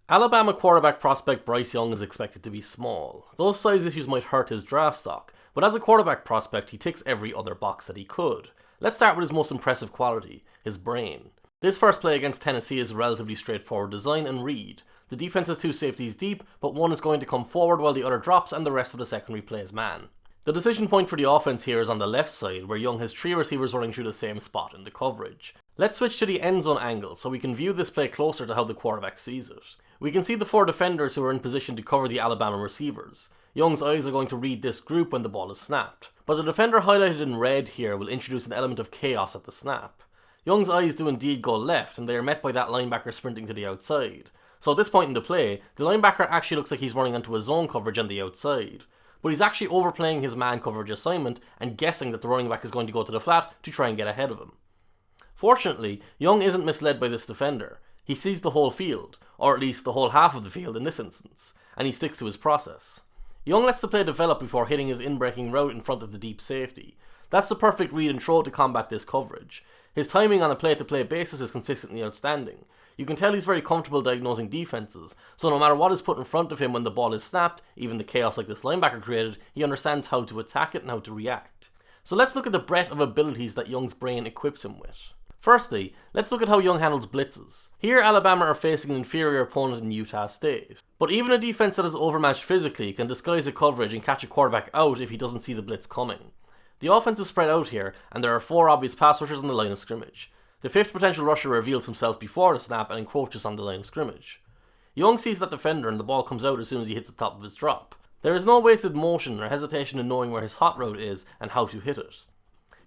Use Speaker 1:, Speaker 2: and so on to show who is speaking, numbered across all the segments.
Speaker 1: Alabama quarterback prospect Bryce Young is expected to be small. Those size issues might hurt his draft stock, but as a quarterback prospect he ticks every other box that he could. Let's start with his most impressive quality, his brain. This first play against Tennessee is a relatively straightforward design and read. The defense has two safeties deep, but one is going to come forward while the other drops and the rest of the secondary plays man. The decision point for the offense here is on the left side, where Young has three receivers running through the same spot in the coverage. Let's switch to the end zone angle so we can view this play closer to how the quarterback sees it. We can see the four defenders who are in position to cover the Alabama receivers. Young's eyes are going to read this group when the ball is snapped, but the defender highlighted in red here will introduce an element of chaos at the snap. Young's eyes do indeed go left, and they are met by that linebacker sprinting to the outside. So at this point in the play, the linebacker actually looks like he's running into a zone coverage on the outside, but he's actually overplaying his man coverage assignment and guessing that the running back is going to go to the flat to try and get ahead of him. Fortunately, Young isn't misled by this defender. He sees the whole field, or at least the whole half of the field in this instance, and he sticks to his process. Young lets the play develop before hitting his in-breaking route in front of the deep safety. That's the perfect read and throw to combat this coverage. His timing on a play-to-play basis is consistently outstanding. You can tell he's very comfortable diagnosing defenses, so no matter what is put in front of him when the ball is snapped, even the chaos like this linebacker created, he understands how to attack it and how to react. So let's look at the breadth of abilities that Young's brain equips him with. Firstly, let's look at how Young handles blitzes. Here Alabama are facing an inferior opponent in Utah State, but even a defense that is overmatched physically can disguise a coverage and catch a quarterback out if he doesn't see the blitz coming. The offense is spread out here, and there are four obvious pass rushers on the line of scrimmage. The fifth potential rusher reveals himself before the snap and encroaches on the line of scrimmage. Young sees that defender and the ball comes out as soon as he hits the top of his drop. There is no wasted motion or hesitation in knowing where his hot route is and how to hit it.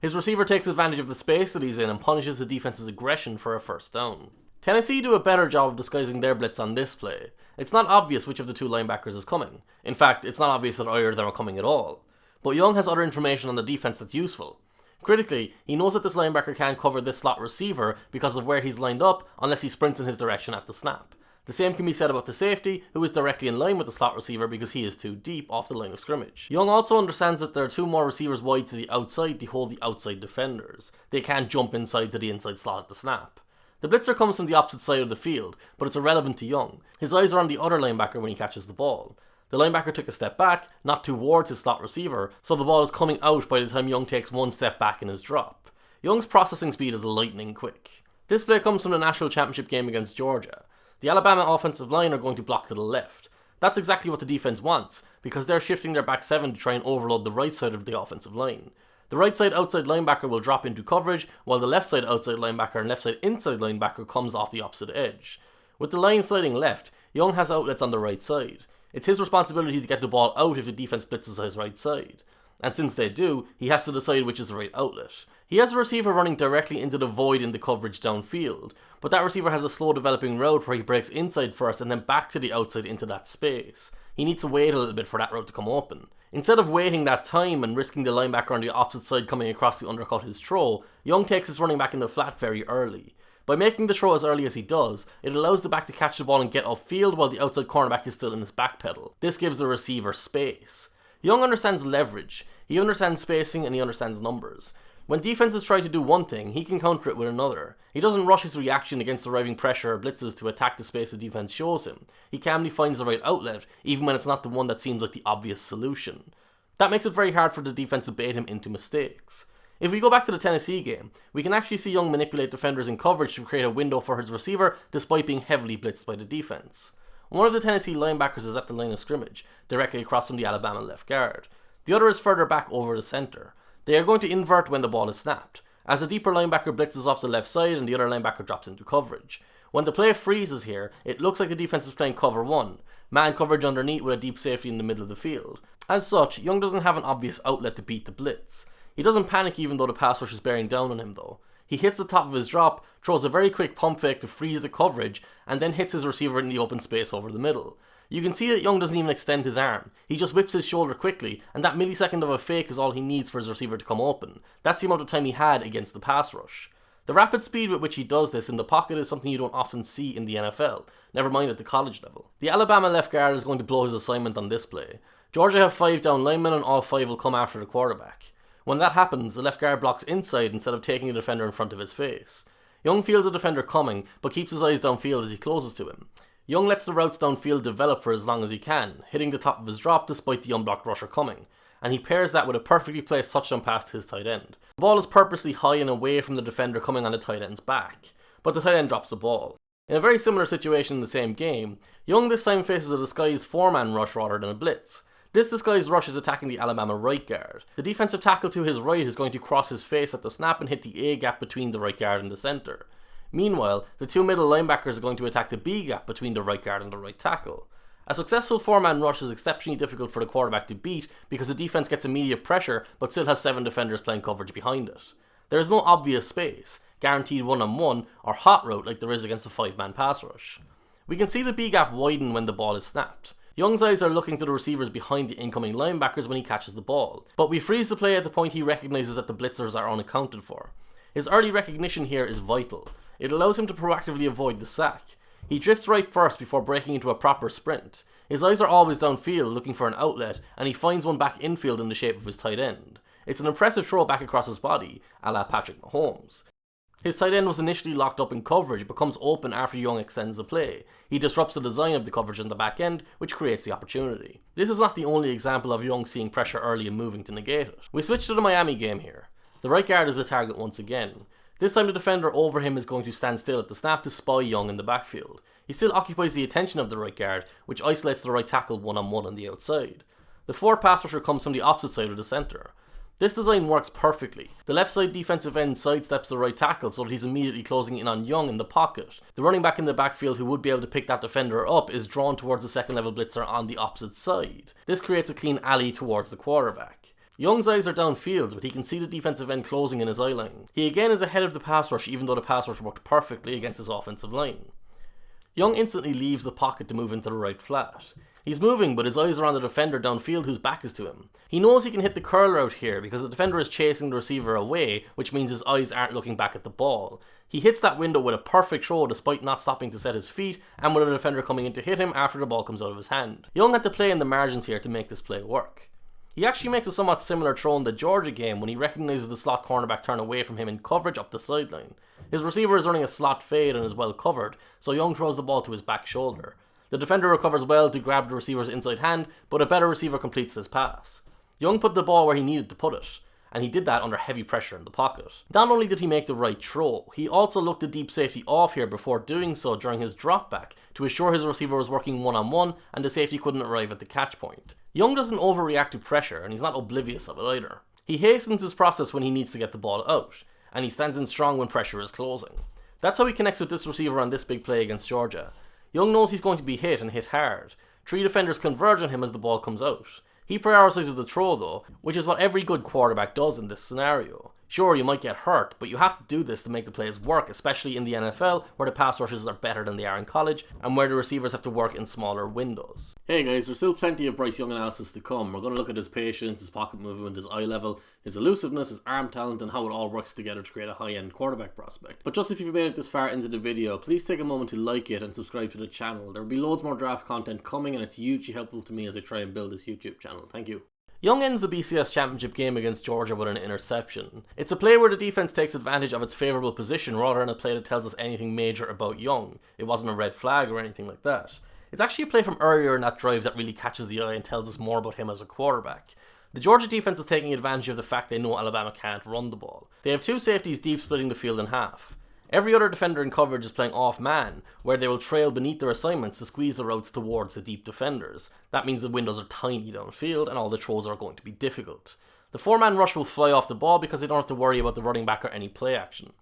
Speaker 1: His receiver takes advantage of the space that he's in and punishes the defense's aggression for a first down. Tennessee do a better job of disguising their blitz on this play. It's not obvious which of the two linebackers is coming. In fact, it's not obvious that either of them are coming at all. But Young has other information on the defense that's useful. Critically, he knows that this linebacker can't cover this slot receiver because of where he's lined up unless he sprints in his direction at the snap. The same can be said about the safety, who is directly in line with the slot receiver because he is too deep off the line of scrimmage. Young also understands that there are two more receivers wide to the outside to hold the outside defenders. They can't jump inside to the inside slot at the snap. The blitzer comes from the opposite side of the field, but it's irrelevant to Young. His eyes are on the other linebacker when he catches the ball. The linebacker took a step back, not towards his slot receiver, so the ball is coming out by the time Young takes one step back in his drop. Young's processing speed is lightning quick. This play comes from the national championship game against Georgia. The Alabama offensive line are going to block to the left. That's exactly what the defense wants, because they're shifting their back seven to try and overload the right side of the offensive line. The right side outside linebacker will drop into coverage, while the left side outside linebacker and left side inside linebacker comes off the opposite edge. With the line sliding left, Young has outlets on the right side. It's his responsibility to get the ball out if the defense blitzes his right side. And since they do, he has to decide which is the right outlet. He has a receiver running directly into the void in the coverage downfield, but that receiver has a slow developing route where he breaks inside first and then back to the outside into that space. He needs to wait a little bit for that route to come open. Instead of waiting that time and risking the linebacker on the opposite side coming across to undercut his throw, Young takes his running back in the flat very early. By making the throw as early as he does, it allows the back to catch the ball and get upfield while the outside cornerback is still in his back pedal. This gives the receiver space. Young understands leverage, he understands spacing, and he understands numbers. When defenses try to do one thing, he can counter it with another. He doesn't rush his reaction against arriving pressure or blitzes to attack the space the defense shows him. He calmly finds the right outlet, even when it's not the one that seems like the obvious solution. That makes it very hard for the defense to bait him into mistakes. If we go back to the Tennessee game, we can actually see Young manipulate defenders in coverage to create a window for his receiver despite being heavily blitzed by the defense. One of the Tennessee linebackers is at the line of scrimmage, directly across from the Alabama left guard. The other is further back over the center. They are going to invert when the ball is snapped, as the deeper linebacker blitzes off the left side and the other linebacker drops into coverage. When the play freezes here, it looks like the defense is playing cover 1, man coverage underneath with a deep safety in the middle of the field. As such, Young doesn't have an obvious outlet to beat the blitz. He doesn't panic even though the pass rush is bearing down on him though. He hits the top of his drop, throws a very quick pump fake to freeze the coverage, and then hits his receiver in the open space over the middle. You can see that Young doesn't even extend his arm. He just whips his shoulder quickly, and that millisecond of a fake is all he needs for his receiver to come open. That's the amount of time he had against the pass rush. The rapid speed with which he does this in the pocket is something you don't often see in the NFL, never mind at the college level. The Alabama left guard is going to blow his assignment on this play. Georgia have 5 down linemen and all 5 will come after the quarterback. When that happens, the left guard blocks inside instead of taking a defender in front of his face. Young feels a defender coming, but keeps his eyes downfield as he closes to him. Young lets the routes downfield develop for as long as he can, hitting the top of his drop despite the unblocked rusher coming, and he pairs that with a perfectly placed touchdown pass to his tight end. The ball is purposely high and away from the defender coming on the tight end's back, but the tight end drops the ball. In a very similar situation in the same game, Young this time faces a disguised 4-man rush rather than a blitz. This disguised rush is attacking the Alabama right guard. The defensive tackle to his right is going to cross his face at the snap and hit the A gap between the right guard and the centre. Meanwhile, the two middle linebackers are going to attack the B gap between the right guard and the right tackle. A successful 4-man rush is exceptionally difficult for the quarterback to beat because the defense gets immediate pressure but still has 7 defenders playing coverage behind it. There is no obvious space, guaranteed one-on-one, or hot route like there is against a 5-man pass rush. We can see the B gap widen when the ball is snapped. Young's eyes are looking to the receivers behind the incoming linebackers when he catches the ball, but we freeze the play at the point he recognises that the blitzers are unaccounted for. His early recognition here is vital. It allows him to proactively avoid the sack. He drifts right first before breaking into a proper sprint. His eyes are always downfield looking for an outlet, and he finds one back infield in the shape of his tight end. It's an impressive throw back across his body, a la Patrick Mahomes. His tight end was initially locked up in coverage but comes open after Young extends the play. He disrupts the design of the coverage in the back end, which creates the opportunity. This is not the only example of Young seeing pressure early and moving to negate it. We switch to the Miami game here. The right guard is the target once again. This time the defender over him is going to stand still at the snap to spy Young in the backfield. He still occupies the attention of the right guard, which isolates the right tackle one-on-one on the outside. The forward pass rusher comes from the opposite side of the centre. This design works perfectly. The left side defensive end sidesteps the right tackle so that he's immediately closing in on Young in the pocket. The running back in the backfield who would be able to pick that defender up is drawn towards the second level blitzer on the opposite side. This creates a clean alley towards the quarterback. Young's eyes are downfield, but he can see the defensive end closing in his eye line. He again is ahead of the pass rush even though the pass rush worked perfectly against his offensive line. Young instantly leaves the pocket to move into the right flat. He's moving, but his eyes are on the defender downfield whose back is to him. He knows he can hit the curl route here because the defender is chasing the receiver away, which means his eyes aren't looking back at the ball. He hits that window with a perfect throw despite not stopping to set his feet and with a defender coming in to hit him after the ball comes out of his hand. Young had to play in the margins here to make this play work. He actually makes a somewhat similar throw in the Georgia game when he recognises the slot cornerback turn away from him in coverage up the sideline. His receiver is running a slot fade and is well covered, so Young throws the ball to his back shoulder. The defender recovers well to grab the receiver's inside hand, but a better receiver completes his pass. Young put the ball where he needed to put it, and he did that under heavy pressure in the pocket. Not only did he make the right throw, he also looked the deep safety off here before doing so during his drop back to assure his receiver was working one-on-one and the safety couldn't arrive at the catch point. Young doesn't overreact to pressure, and he's not oblivious of it either. He hastens his process when he needs to get the ball out, and he stands in strong when pressure is closing. That's how he connects with this receiver on this big play against Georgia. Young knows he's going to be hit and hit hard. 3 defenders converge on him as the ball comes out. He prioritises the throw though, which is what every good quarterback does in this scenario. Sure, you might get hurt, but you have to do this to make the plays work, especially in the NFL, where the pass rushes are better than they are in college, and where the receivers have to work in smaller windows. Hey guys, there's still plenty of Bryce Young analysis to come. We're going to look at his patience, his pocket movement, his eye level, his elusiveness, his arm talent, and how it all works together to create a high-end quarterback prospect. But just if you've made it this far into the video, please take a moment to like it and subscribe to the channel. There will be loads more draft content coming, and it's hugely helpful to me as I try and build this YouTube channel. Thank you. Young ends the BCS championship game against Georgia with an interception. It's a play where the defense takes advantage of its favourable position rather than a play that tells us anything major about Young. It wasn't a red flag or anything like that. It's actually a play from earlier in that drive that really catches the eye and tells us more about him as a quarterback. The Georgia defense is taking advantage of the fact they know Alabama can't run the ball. They have 2 safeties deep splitting the field in half. Every other defender in coverage is playing off man, where they will trail beneath their assignments to squeeze the routes towards the deep defenders. That means the windows are tiny downfield and all the throws are going to be difficult. The 4-man rush will fly off the ball because they don't have to worry about the running back or any play action.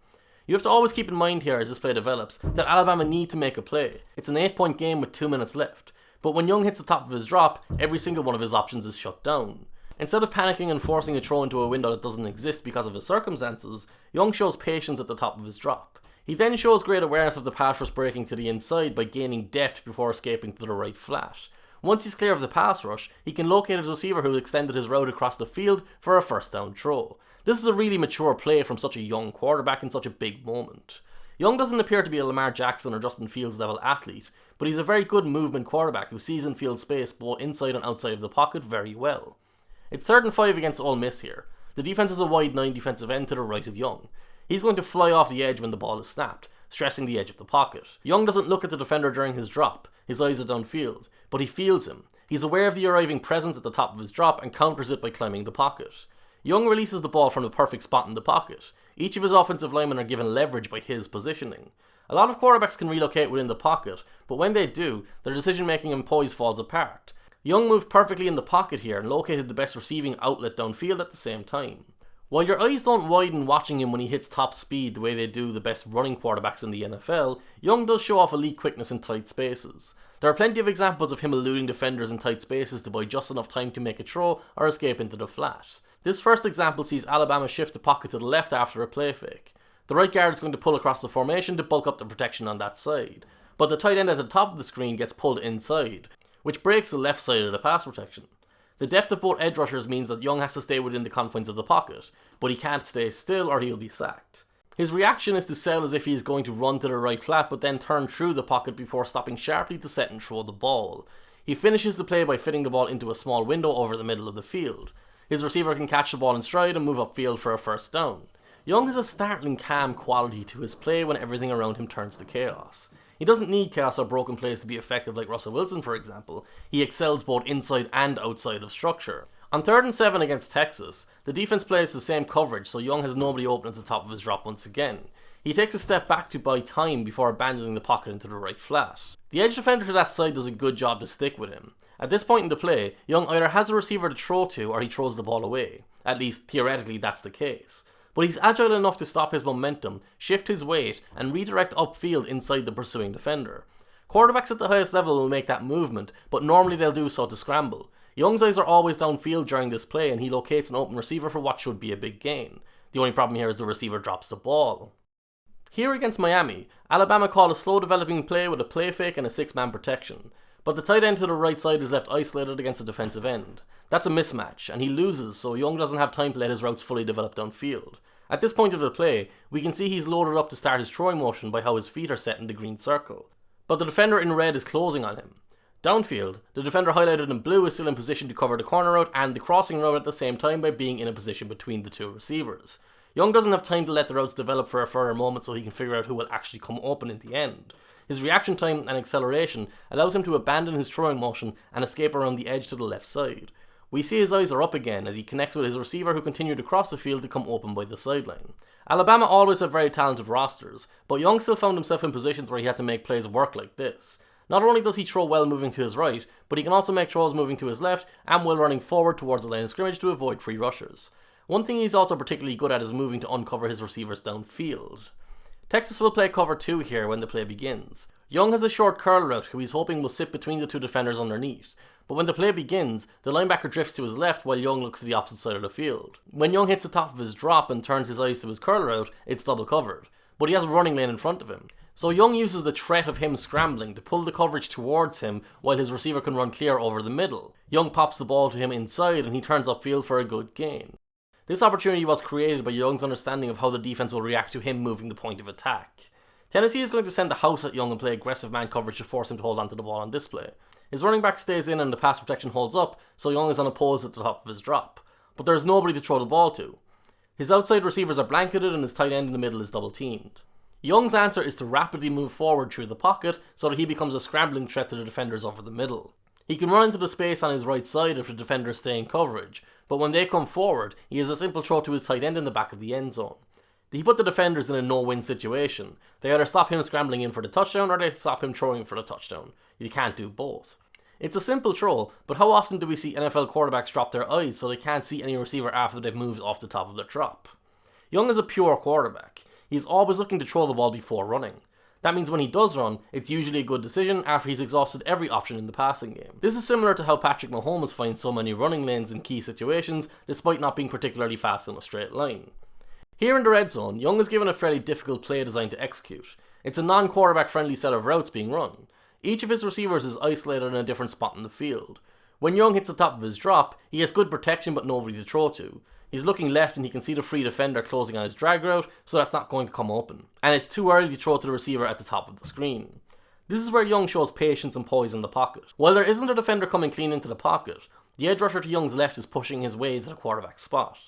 Speaker 1: You have to always keep in mind here as this play develops that Alabama need to make a play. It's an 8-point game with 2 minutes left, but when Young hits the top of his drop, every single one of his options is shut down. Instead of panicking and forcing a throw into a window that doesn't exist because of his circumstances, Young shows patience at the top of his drop. He then shows great awareness of the pass rush breaking to the inside by gaining depth before escaping to the right flat. Once he's clear of the pass rush, he can locate his receiver who extended his route across the field for a first down throw. This is a really mature play from such a young quarterback in such a big moment. Young doesn't appear to be a Lamar Jackson or Justin Fields level athlete, but he's a very good movement quarterback who sees and feels space both inside and outside of the pocket very well. It's 3rd and 5 against Ole Miss here. The defense is a wide 9 defensive end to the right of Young. He's going to fly off the edge when the ball is snapped, stressing the edge of the pocket. Young doesn't look at the defender during his drop. his eyes are downfield, but he feels him. He's aware of the arriving presence at the top of his drop and counters it by climbing the pocket. Young releases the ball from the perfect spot in the pocket. Each of his offensive linemen are given leverage by his positioning. A lot of quarterbacks can relocate within the pocket, but when they do, their decision making and poise falls apart. Young moved perfectly in the pocket here and located the best receiving outlet downfield at the same time. While your eyes don't widen watching him when he hits top speed the way they do the best running quarterbacks in the NFL, Young does show off elite quickness in tight spaces. There are plenty of examples of him eluding defenders in tight spaces to buy just enough time to make a throw or escape into the flat. This first example sees Alabama shift the pocket to the left after a play fake. The right guard is going to pull across the formation to bulk up the protection on that side, but the tight end at the top of the screen gets pulled inside, which breaks the left side of the pass protection. The depth of both edge rushers means that Young has to stay within the confines of the pocket, but he can't stay still or he'll be sacked. His reaction is to sell as if he is going to run to the right flat but then turn through the pocket before stopping sharply to set and throw the ball. He finishes the play by fitting the ball into a small window over the middle of the field. His receiver can catch the ball in stride and move upfield for a first down. Young has a startling calm quality to his play when everything around him turns to chaos. He doesn't need chaos or broken plays to be effective like Russell Wilson, for example. He excels both inside and outside of structure. On 3rd and 7 against Texas, the defense plays the same coverage, so Young has nobody open at the top of his drop once again. He takes a step back to buy time before abandoning the pocket into the right flat. The edge defender to that side does a good job to stick with him. At this point in the play, Young either has a receiver to throw to or he throws the ball away. At least, theoretically, that's the case. But he's agile enough to stop his momentum, shift his weight, and redirect upfield inside the pursuing defender. Quarterbacks at the highest level will make that movement, but normally they'll do so to scramble. Young's eyes are always downfield during this play, and he locates an open receiver for what should be a big gain. The only problem here is the receiver drops the ball. Here against Miami, Alabama called a slow developing play with a play fake and a 6-man protection, but the tight end to the right side is left isolated against a defensive end. That's a mismatch, and he loses, so Young doesn't have time to let his routes fully develop downfield. At this point of the play, we can see he's loaded up to start his throwing motion by how his feet are set in the green circle. But the defender in red is closing on him. Downfield, the defender highlighted in blue is still in position to cover the corner route and the crossing route at the same time by being in a position between the two receivers. Young doesn't have time to let the routes develop for a further moment so he can figure out who will actually come open in the end. His reaction time and acceleration allows him to abandon his throwing motion and escape around the edge to the left side. We see his eyes are up again as he connects with his receiver who continued across the field to come open by the sideline. Alabama always have very talented rosters, but Young still found himself in positions where he had to make plays work like this. Not only does he throw well moving to his right, but he can also make throws moving to his left and while running forward towards the line of scrimmage to avoid free rushers. One thing he's also particularly good at is moving to uncover his receivers downfield. Texas will play cover 2 here when the play begins. Young has a short curl route who he's hoping will sit between the two defenders underneath, but when the play begins, the linebacker drifts to his left while Young looks to the opposite side of the field. When Young hits the top of his drop and turns his eyes to his curl route, it's double covered, but he has a running lane in front of him. So Young uses the threat of him scrambling to pull the coverage towards him while his receiver can run clear over the middle. Young pops the ball to him inside and he turns upfield for a good gain. This opportunity was created by Young's understanding of how the defense will react to him moving the point of attack. Tennessee is going to send the house at Young and play aggressive man coverage to force him to hold onto the ball on this play. His running back stays in and the pass protection holds up, so Young is unopposed at the top of his drop. But there is nobody to throw the ball to. His outside receivers are blanketed and his tight end in the middle is double teamed. Young's answer is to rapidly move forward through the pocket so that he becomes a scrambling threat to the defenders over the middle. He can run into the space on his right side if the defenders stay in coverage, but when they come forward, he has a simple throw to his tight end in the back of the end zone. He put the defenders in a no-win situation. They either stop him scrambling in for the touchdown or they stop him throwing for the touchdown. You can't do both. It's a simple throw, but how often do we see NFL quarterbacks drop their eyes so they can't see any receiver after they've moved off the top of their drop? Young is a pure quarterback. He's always looking to throw the ball before running. That means when he does run, it's usually a good decision after he's exhausted every option in the passing game. This is similar to how Patrick Mahomes finds so many running lanes in key situations despite not being particularly fast in a straight line. Here in the red zone, Young is given a fairly difficult play design to execute. It's a non-quarterback friendly set of routes being run. Each of his receivers is isolated in a different spot in the field. When Young hits the top of his drop, he has good protection but nobody to throw to. He's looking left and he can see the free defender closing on his drag route, so that's not going to come open. And it's too early to throw to the receiver at the top of the screen. This is where Young shows patience and poise in the pocket. While there isn't a defender coming clean into the pocket, the edge rusher to Young's left is pushing his way to the quarterback spot.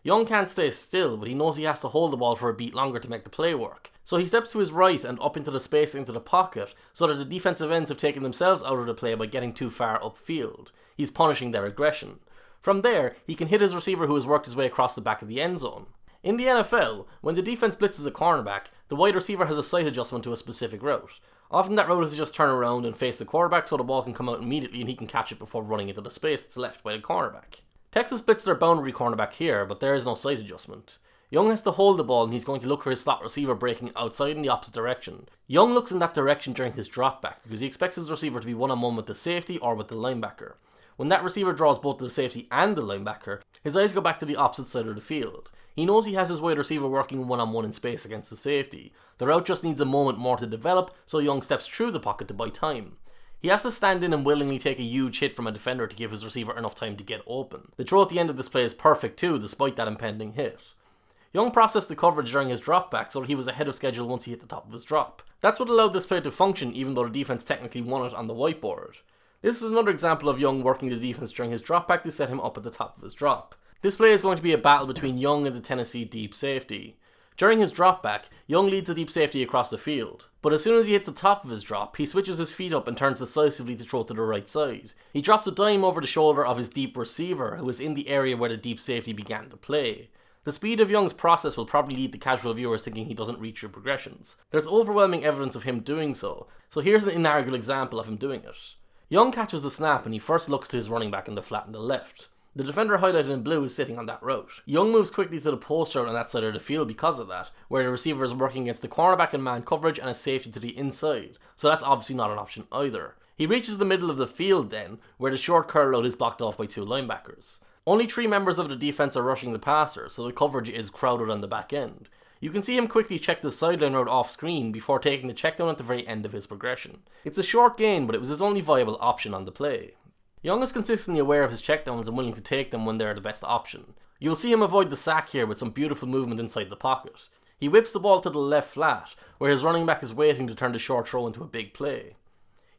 Speaker 1: Young can't stay still, but he knows he has to hold the ball for a beat longer to make the play work, So he steps to his right and up into the space into the pocket so that the defensive ends have taken themselves out of the play by getting too far upfield. He's punishing their aggression. From there, he can hit his receiver who has worked his way across the back of the end zone. In the NFL, when the defense blitzes a cornerback, the wide receiver has a sight adjustment to a specific route. Often that route is to just turn around and face the quarterback so the ball can come out immediately and he can catch it before running into the space that's left by the cornerback. Texas blitzed their boundary cornerback here, but there is no sight adjustment. Young has to hold the ball and he's going to look for his slot receiver breaking outside in the opposite direction. Young looks in that direction during his drop back because he expects his receiver to be one-on-one with the safety or with the linebacker. When that receiver draws both the safety and the linebacker, his eyes go back to the opposite side of the field. He knows he has his wide receiver working one-on-one in space against the safety. The route just needs a moment more to develop, so Young steps through the pocket to buy time. He has to stand in and willingly take a huge hit from a defender to give his receiver enough time to get open. The throw at the end of this play is perfect too, despite that impending hit. Young processed the coverage during his drop back so that he was ahead of schedule once he hit the top of his drop. That's what allowed this play to function even though the defense technically won it on the whiteboard. This is another example of Young working the defense during his drop back to set him up at the top of his drop. This play is going to be a battle between Young and the Tennessee deep safety. During his drop back, Young leads the deep safety across the field, but as soon as he hits the top of his drop, he switches his feet up and turns decisively to throw to the right side. He drops a dime over the shoulder of his deep receiver, who is in the area where the deep safety began to play. The speed of Young's process will probably lead the casual viewers thinking he doesn't reach through progressions. There's overwhelming evidence of him doing so here's an inarguable example of him doing it. Young catches the snap and he first looks to his running back in the flat on the left. The defender highlighted in blue is sitting on that route. Young moves quickly to the post route on that side of the field because of that, where the receiver is working against the cornerback in man coverage and a safety to the inside, so that's obviously not an option either. He reaches the middle of the field then, where the short curl route is blocked off by two linebackers. Only 3 members of the defense are rushing the passer, so the coverage is crowded on the back end. You can see him quickly check the sideline route off screen before taking the check down at the very end of his progression. It's a short gain, but it was his only viable option on the play. Young is consistently aware of his checkdowns and willing to take them when they are the best option. You'll see him avoid the sack here with some beautiful movement inside the pocket. He whips the ball to the left flat, where his running back is waiting to turn the short throw into a big play.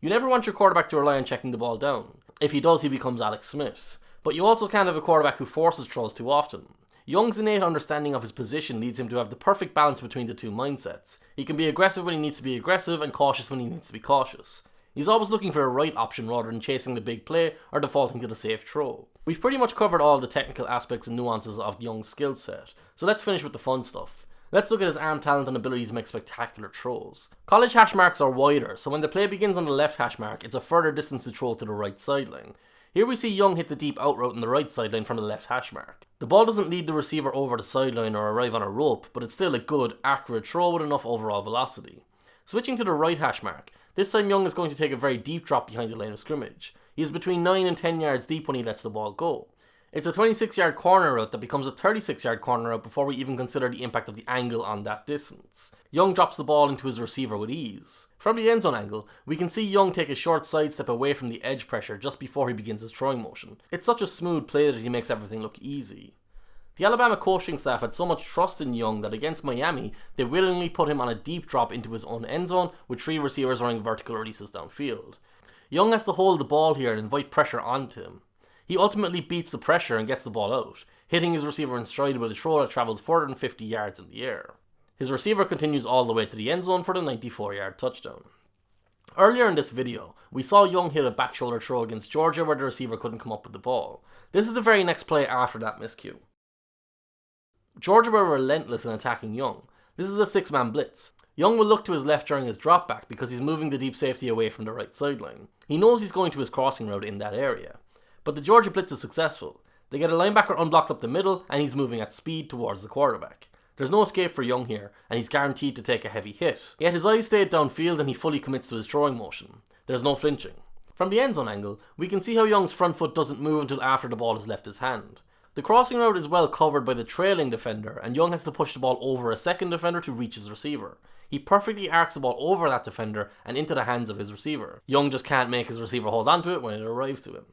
Speaker 1: You never want your quarterback to rely on checking the ball down. If he does, he becomes Alex Smith. But you also can't have a quarterback who forces throws too often. Young's innate understanding of his position leads him to have the perfect balance between the two mindsets. He can be aggressive when he needs to be aggressive and cautious when he needs to be cautious. He's always looking for a right option rather than chasing the big play or defaulting to the safe throw. We've pretty much covered all the technical aspects and nuances of Young's skill set, so let's finish with the fun stuff. Let's look at his arm talent and ability to make spectacular throws. College hash marks are wider, so when the play begins on the left hash mark, it's a further distance to throw to the right sideline. Here we see Young hit the deep out route on the right sideline from the left hash mark. The ball doesn't lead the receiver over the sideline or arrive on a rope, but it's still a good, accurate throw with enough overall velocity. Switching to the right hash mark, this time Young is going to take a very deep drop behind the line of scrimmage. He is between 9 and 10 yards deep when he lets the ball go. It's a 26-yard corner route that becomes a 36-yard corner route before we even consider the impact of the angle on that distance. Young drops the ball into his receiver with ease. From the end zone angle, we can see Young take a short sidestep away from the edge pressure just before he begins his throwing motion. It's such a smooth play that he makes everything look easy. The Alabama coaching staff had so much trust in Young that against Miami, they willingly put him on a deep drop into his own end zone with 3 receivers running vertical releases downfield. Young has to hold the ball here and invite pressure onto him. He ultimately beats the pressure and gets the ball out, hitting his receiver in stride with a throw that travels further than 50 yards in the air. His receiver continues all the way to the end zone for the 94-yard touchdown. Earlier in this video, we saw Young hit a back shoulder throw against Georgia where the receiver couldn't come up with the ball. This is the very next play after that miscue. Georgia were relentless in attacking Young. This is a 6-man blitz. Young will look to his left during his drop back because he's moving the deep safety away from the right sideline. He knows he's going to his crossing route in that area. But the Georgia blitz is successful. They get a linebacker unblocked up the middle and he's moving at speed towards the quarterback. There's no escape for Young here and he's guaranteed to take a heavy hit. Yet his eyes stayed downfield and he fully commits to his throwing motion. There's no flinching. From the end zone angle, we can see how Young's front foot doesn't move until after the ball has left his hand. The crossing route is well covered by the trailing defender and Young has to push the ball over a second defender to reach his receiver. He perfectly arcs the ball over that defender and into the hands of his receiver. Young just can't make his receiver hold onto it when it arrives to him.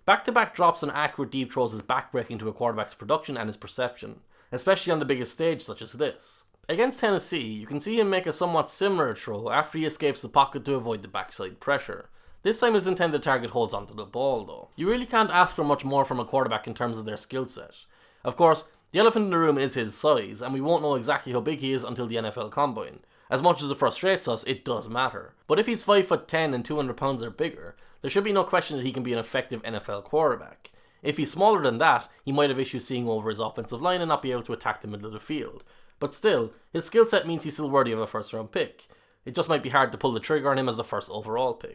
Speaker 1: Back-to-back drops and accurate deep throws is backbreaking to a quarterback's production and his perception, especially on the biggest stage such as this. Against Tennessee, you can see him make a somewhat similar throw after he escapes the pocket to avoid the backside pressure. This time his intended target holds onto the ball though. You really can't ask for much more from a quarterback in terms of their skill set. Of course, The elephant in the room is his size, and we won't know exactly how big he is until the NFL Combine. As much as it frustrates us, it does matter. But if he's 5'10" and 200 pounds or bigger, there should be no question that he can be an effective NFL quarterback. If he's smaller than that, he might have issues seeing over his offensive line and not be able to attack the middle of the field. But still, his skill set means he's still worthy of a first round pick. It just might be hard to pull the trigger on him as the first overall pick.